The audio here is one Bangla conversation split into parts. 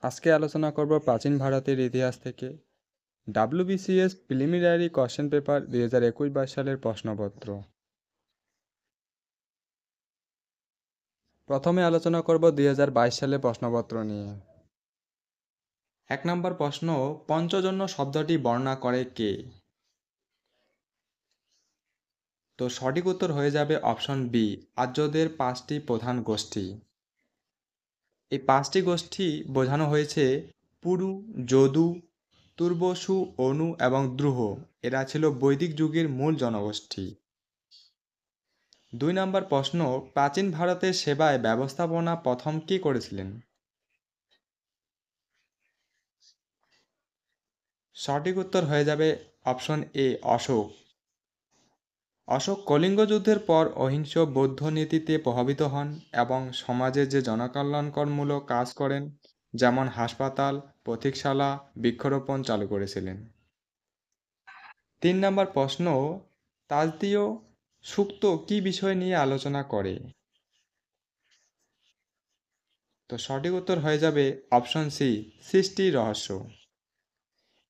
আজকে আলোচনা করব প্রাচীন ভারতের ইতিহাস থেকে ডাব্লিউবিসিএস প্রিলিমিনারি কোশ্চেন পেপার 2021-22 সালের প্রশ্নপত্র। প্রথমে আলোচনা করব 2022 সালের প্রশ্নপত্র নিয়ে। 1 নম্বর প্রশ্ন, পঞ্চজন্য শব্দটি বর্ণনা করে কে? তো সঠিক উত্তর হয়ে যাবে অপশন বি, আর্যদের 5টি প্রধান গোষ্ঠী। এই 5টি গোষ্ঠী বোঝানো হয়েছে পুরু, যদু, তুর্বসু, অনু এবং দ্রুহ। এরা ছিল বৈদিক যুগের মূল জনগোষ্ঠী। 2 নম্বর প্রশ্ন, প্রাচীন ভারতের সেবায় ব্যবস্থাপনা প্রথম কে করেছিলেন? সঠিক উত্তর হয়ে যাবে অপশন এ, অশোক। অশোক কলিঙ্গ যুদ্ধের পর অহিংস বৌদ্ধ নীতিতে প্রভাবিত হন এবং সমাজে যে জনকল্যাণকরমূলক কাজ করেন, যেমন হাসপাতাল, পথিকশালা, বৃক্ষরোপণ চালু করেছিলেন। 3 নম্বর প্রশ্ন, তাজদীয় সূক্ত কি বিষয় নিয়ে আলোচনা করে? তো সঠিক উত্তর হয়ে যাবে অপশন সি, সৃষ্টির রহস্য।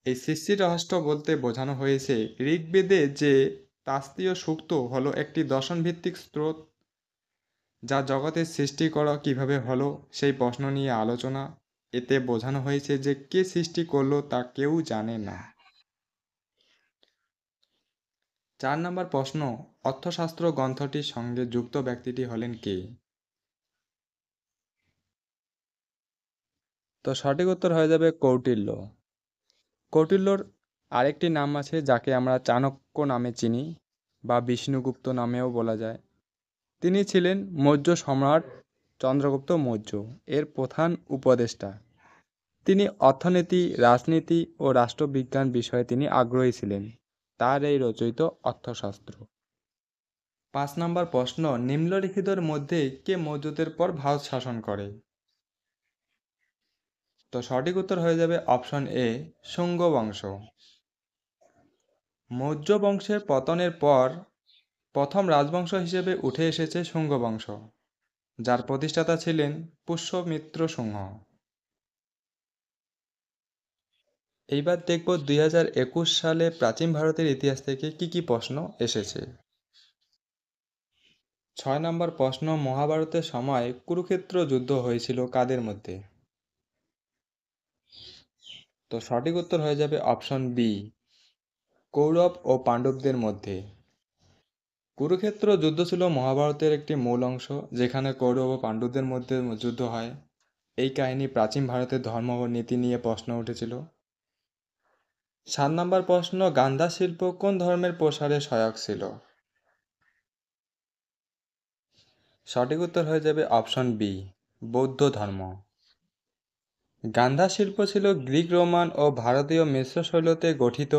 এই সৃষ্টির রহস্য বলতে বোঝানো হয়েছে ঋগ্বেদে যে তাস্তীয় সূক্ত হলো একটি দর্শনভিত্তিক স্রোত, যা জগতের সৃষ্টি করা কিভাবে হলো সেই প্রশ্ন নিয়ে আলোচনা। এতে বোঝানো হয়েছে যে কে সৃষ্টি করলো তা কেউ জানে না। 4 নম্বর প্রশ্ন, অর্থশাস্ত্র গ্রন্থটির সঙ্গে যুক্ত ব্যক্তিটি হলেন কে? তো সঠিক উত্তর হয়ে যাবে কৌটিল্য। কৌটিল্যর আরেকটি নাম আছে যাকে আমরা চাণক্য নামে চিনি বা বিষ্ণুগুপ্ত নামেও বলা যায়। তিনি ছিলেন মৌর্য সম্রাট চন্দ্রগুপ্ত মৌর্য এর প্রধান উপদেষ্টা। তিনি অর্থনীতি, রাজনীতি ও রাষ্ট্রবিজ্ঞান বিষয়ে তিনি আগ্রহী ছিলেন। তার এই রচিত অর্থশাস্ত্র। 5 নম্বর প্রশ্ন, নিম্নলিখিতের মধ্যে কে মৌর্যদের পর ভারত শাসন করে? তো সঠিক উত্তর হয়ে যাবে অপশন এ, শুঙ্গ বংশ। মৌর্য বংশের পতনের পর প্রথম রাজবংশ হিসেবে উঠে এসেছে শুঙ্গ বংশ, যার প্রতিষ্ঠাতা ছিলেন পুষ্যমিত্র সিংহ। এইবার দেখব 2021 সালে প্রাচীন ভারতের ইতিহাস থেকে কি প্রশ্ন এসেছে। 6 নম্বর প্রশ্ন, মহাভারতের সময় কুরুক্ষেত্র যুদ্ধ হয়েছিল কাদের মধ্যে? তো সঠিক উত্তর হয়ে যাবে অপশন বি, কৌরব ও পাণ্ডবদের মধ্যে। কুরুক্ষেত্র যুদ্ধ ছিল মহাভারতের একটি মূল অংশ, যেখানে কৌরব ও পাণ্ডবদের মধ্যে যুদ্ধ হয়। এই কাহিনী প্রাচীন ভারতের ধর্ম ও নীতি নিয়ে প্রশ্ন উঠেছিল। 7 নম্বর প্রশ্ন, গান্ধা শিল্প কোন ধর্মের প্রসারে সহায়ক ছিল? সঠিক উত্তর হয়ে যাবে অপশন বি, বৌদ্ধ ধর্ম। গান্ধা শিল্প ছিল গ্রিক, রোমান ও ভারতীয় মিশ্র শৈলীতে গঠিত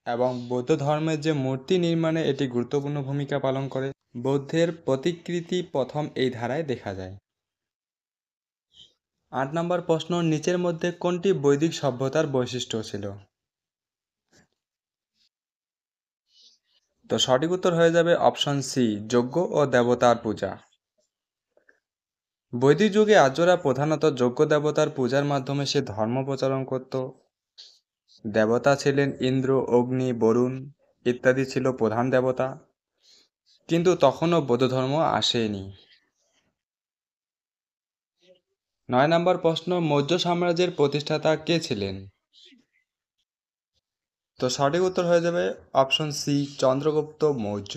এবং বৌদ্ধ ধর্মের যে মূর্তি নির্মাণে এটি গুরুত্বপূর্ণ ভূমিকা পালন করে। বৌদ্ধের প্রতিকৃতি প্রথম এই ধারায় দেখা যায়। 8 নম্বর প্রশ্ন, নিচের মধ্যে কোনটি বৈদিক সভ্যতার বৈশিষ্ট্য ছিল? তো সঠিক উত্তর হয়ে যাবে অপশন সি, যজ্ঞ ও দেবতার পূজা। বৈদিক যুগে আর্যরা প্রধানত যজ্ঞ দেবতার পূজার মাধ্যমে সে ধর্ম প্রচারণ করত। দেবতা ছিলেন ইন্দ্র, অগ্নি, বরুণ ইত্যাদি ছিল প্রধান দেবতা, কিন্তু তখনও বৌদ্ধ ধর্ম আসেনি। 9 নম্বর প্রশ্ন, মৌর্য সাম্রাজ্যের প্রতিষ্ঠাতা কে ছিলেন? তো সঠিক উত্তর হয়ে যাবে অপশন সি, চন্দ্রগুপ্ত মৌর্য।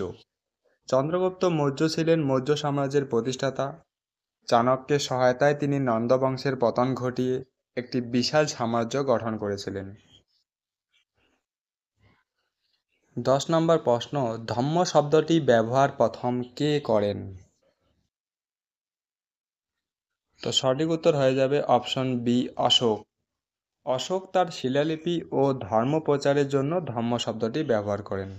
চন্দ্রগুপ্ত মৌর্য ছিলেন মৌর্য সাম্রাজ্যের প্রতিষ্ঠাতা। চাণক্যের সহায়তায় তিনি নন্দ বংশের পতন ঘটিয়ে একটি বিশাল সাম্রাজ্য গঠন করেছিলেন। 10 নম্বর প্রশ্ন, ধম্ম শব্দটি ব্যবহার প্রথম কে করেন? তো সঠিক উত্তর হয়ে যাবে অপশন বি, অশোক। অশোক তার শিলালিপি ও ধর্ম প্রচারের জন্য ধম্ম শব্দটি ব্যবহার করেন।